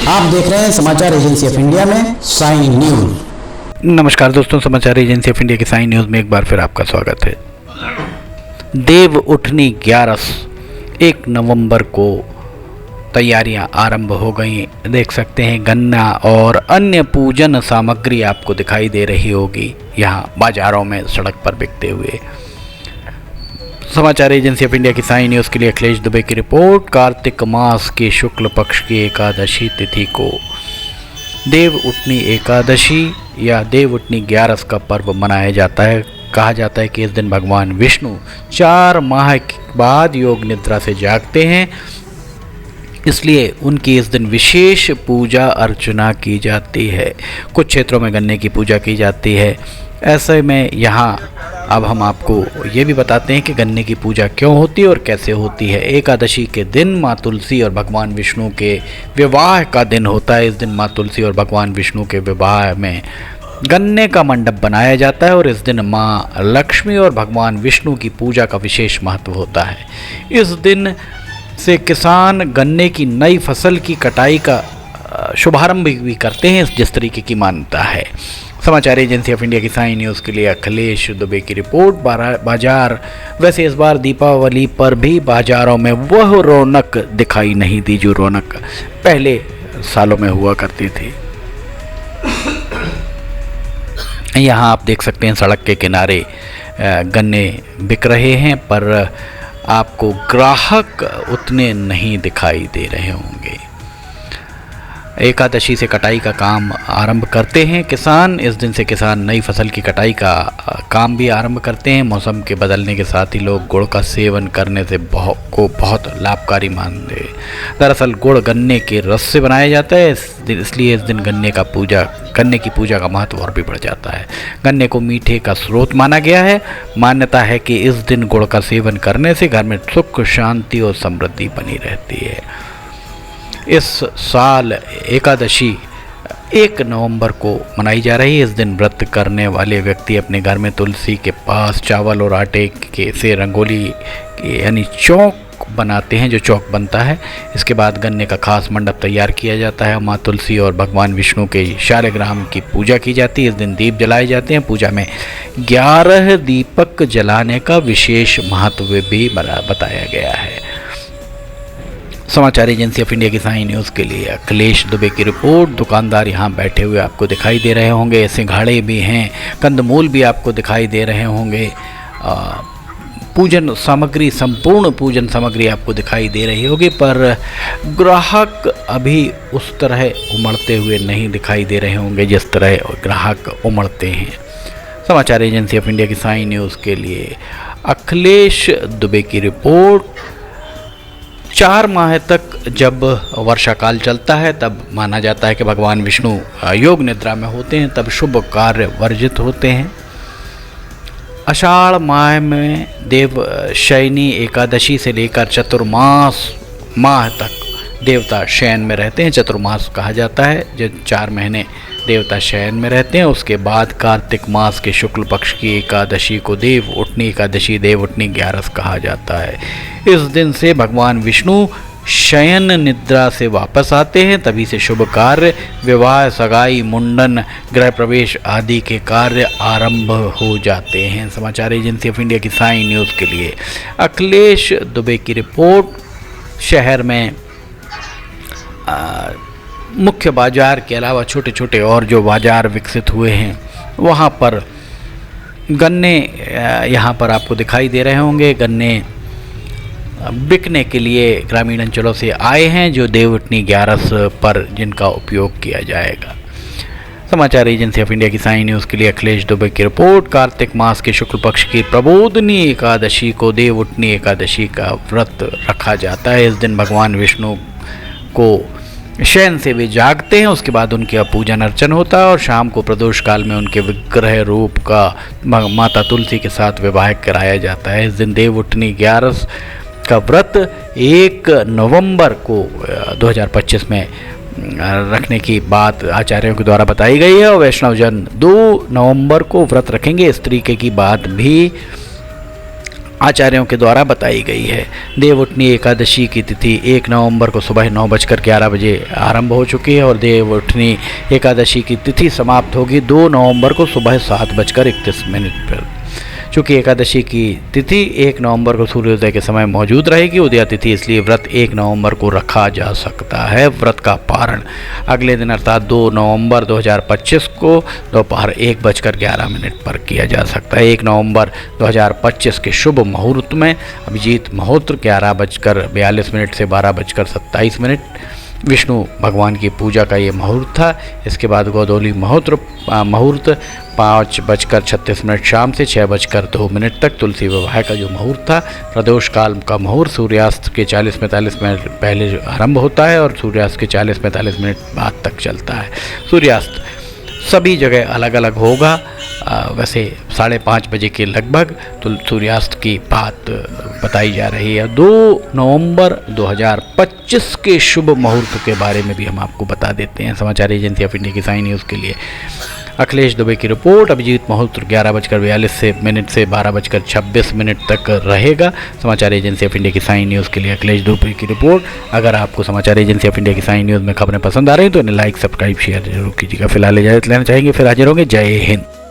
आप देख रहे हैं समाचार एजेंसी ऑफ इंडिया में साई न्यूज। नमस्कार दोस्तों, समाचार एजेंसी ऑफ इंडिया की साई न्यूज़ में एक बार फिर आपका स्वागत है। देव उठनी 11 1 नवंबर को तैयारियां आरंभ हो गई। देख सकते हैं गन्ना और अन्य पूजन सामग्री आपको दिखाई दे रही होगी यहाँ बाजारों में सड़क पर बिकते हुए। समाचार एजेंसी ऑफ इंडिया की साई न्यूज़ के लिए अखिलेश दुबे की रिपोर्ट। कार्तिक मास के शुक्ल पक्ष की एकादशी तिथि को देव उठनी एकादशी या देव उठनी 11 का पर्व मनाया जाता है। कहा जाता है कि इस दिन भगवान विष्णु 4 माह के बाद योग निद्रा से जागते हैं, इसलिए उनकी इस दिन विशेष पूजा अर्चना की जाती है। कुछ क्षेत्रों में गन्ने की पूजा की जाती है। ऐसे में यहाँ अब हम आपको ये भी बताते हैं कि गन्ने की पूजा क्यों होती है और कैसे होती है। एकादशी के दिन माँ तुलसी और भगवान विष्णु के विवाह का दिन होता है। इस दिन माँ तुलसी और भगवान विष्णु के विवाह में गन्ने का मंडप बनाया जाता है और इस दिन माँ लक्ष्मी और भगवान विष्णु की पूजा का विशेष महत्व होता है। इस दिन से किसान गन्ने की नई फसल की कटाई का शुभारंभ भी करते हैं, जिस तरीके की मान्यता है। समाचार एजेंसी ऑफ इंडिया की साई न्यूज़ के लिए अखिलेश दुबे की रिपोर्ट। बाजार वैसे इस बार दीपावली पर भी बाजारों में वह रौनक दिखाई नहीं दी जो रौनक पहले सालों में हुआ करती थी। यहाँ आप देख सकते हैं सड़क के किनारे गन्ने बिक रहे हैं, पर आपको ग्राहक उतने नहीं दिखाई दे रहे होंगे। एकादशी से कटाई का काम आरंभ करते हैं किसान। इस दिन से किसान नई फसल की कटाई का काम भी आरंभ करते हैं। मौसम के बदलने के साथ ही लोग गुड़ का सेवन करने से बहुत लाभकारी मानते हैं। दरअसल गुड़ गन्ने के रस से बनाया जाता है, इसलिए इस दिन गन्ने की पूजा का महत्व और भी बढ़ जाता है। गन्ने को मीठे का स्रोत माना गया है। मान्यता है कि इस दिन गुड़ का सेवन करने से घर में सुख, शांति और समृद्धि बनी रहती है। इस साल एकादशी 1 नवंबर को मनाई जा रही है। इस दिन व्रत करने वाले व्यक्ति अपने घर में तुलसी के पास चावल और आटे से रंगोली यानी चौक बनाते हैं, जो चौक बनता है। इसके बाद गन्ने का खास मंडप तैयार किया जाता है। माँ तुलसी और भगवान विष्णु के शालिग्राम की पूजा की जाती है। इस दिन दीप जलाए जाते हैं। पूजा में 11 दीपक जलाने का विशेष महत्व भी बताया गया है। समाचार एजेंसी ऑफ इंडिया की साई न्यूज़ के लिए अखिलेश दुबे की रिपोर्ट। दुकानदार यहाँ बैठे हुए आपको दिखाई दे रहे होंगे। सिंघाड़े भी हैं, कंदमूल भी आपको दिखाई दे रहे होंगे। पूजन सामग्री, संपूर्ण पूजन सामग्री आपको दिखाई दे रही होगी, पर ग्राहक अभी उस तरह उमड़ते हुए नहीं दिखाई दे रहे होंगे जिस तरह ग्राहक उमड़ते हैं। समाचार एजेंसी ऑफ इंडिया की साई न्यूज़ के लिए अखिलेश दुबे की रिपोर्ट। 4 माह तक जब वर्षा काल चलता है तब माना जाता है कि भगवान विष्णु योग निद्रा में होते हैं, तब शुभ कार्य वर्जित होते हैं। आषाढ़ माह में देव शयनी एकादशी से लेकर चतुर्मास माह तक देवता शयन में रहते हैं। चतुर्मास कहा जाता है जो 4 महीने देवता शयन में रहते हैं। उसके बाद कार्तिक मास के शुक्ल पक्ष की एकादशी को देव उठनी एकादशी, देव उठनी 11 कहा जाता है। इस दिन से भगवान विष्णु शयन निद्रा से वापस आते हैं, तभी से शुभ कार्य, विवाह, सगाई, मुंडन, गृह प्रवेश आदि के कार्य आरंभ हो जाते हैं। समाचार एजेंसी ऑफ इंडिया की साई न्यूज़ के लिए अखिलेश दुबे की रिपोर्ट। शहर में मुख्य बाजार के अलावा छोटे छोटे और जो बाजार विकसित हुए हैं वहाँ पर गन्ने यहाँ पर आपको दिखाई दे रहे होंगे। गन्ने बिकने के लिए ग्रामीण अंचलों से आए हैं, जो देव उठनी 11 पर जिनका उपयोग किया जाएगा। समाचार एजेंसी ऑफ इंडिया की साई न्यूज़ के लिए अखिलेश दुबे की रिपोर्ट। कार्तिक मास के शुक्ल पक्ष की प्रबोधनी एकादशी को देव उठनी एकादशी का व्रत रखा जाता है। इस दिन भगवान विष्णु को शयन से वे जागते हैं, उसके बाद उनके पूजन अर्चन होता है और शाम को प्रदोष काल में उनके विग्रह रूप का माता तुलसी के साथ विवाह कराया जाता है। इस दिन देव उठनी 11 का व्रत 1 नवंबर को 2025 में रखने की बात आचार्यों के द्वारा बताई गई है और वैष्णव जन 2 नवंबर को व्रत रखेंगे। इस तरीके की बात भी आचार्यों के द्वारा बताई गई है। देवउठनी एकादशी की तिथि 1 नवंबर को सुबह 9:11 बजे आरंभ हो चुकी है और देवउठनी एकादशी की तिथि समाप्त होगी 2 नवंबर को सुबह 7:31 पर। चूँकि एकादशी की तिथि 1 नवंबर को सूर्योदय के समय मौजूद रहेगी, उदया तिथि, इसलिए व्रत 1 नवंबर को रखा जा सकता है। व्रत का पारण अगले दिन अर्थात 2 नवंबर 2025 को दोपहर 1:11 पर किया जा सकता है। 1 नवंबर 2025 के शुभ मुहूर्त में अभिजीत मुहूर्त 11:42 से 12:27, विष्णु भगवान की पूजा का ये मुहूर्त था। इसके बाद गोधूली मुहूर्त 5:36 शाम से 6:02 तक। तुलसी विवाह का जो मुहूर्त था, प्रदोष काल का मुहूर्त सूर्यास्त के 40-45 मिनट पहले आरंभ होता है और सूर्यास्त के 40-45 मिनट बाद तक चलता है। सूर्यास्त सभी जगह अलग अलग होगा, वैसे 5:30 बजे के लगभग तो सूर्यास्त की बात बताई जा रही है। 2 नवंबर 2025 के शुभ मुहूर्त के बारे में भी हम आपको बता देते हैं। समाचार एजेंसी ऑफ इंडिया की साई न्यूज़ के लिए अखिलेश दुबे की रिपोर्ट। अभिजीत मुहूर्त 11:42 से 12:26 तक रहेगा। समाचार एजेंसी ऑफ इंडिया की साई न्यूज़ के लिए अखिलेश दुबे की रिपोर्ट। अगर आपको समाचार एजेंसी ऑफ इंडिया की साई न्यूज़ में खबरें पसंद आ रही हैं तो इन्हें लाइक, सब्सक्राइब, शेयर जरूर कीजिएगा। फिलहाल इजाज़त लेना चाहेंगे, फिर हाजिर होंगे। जय हिंद।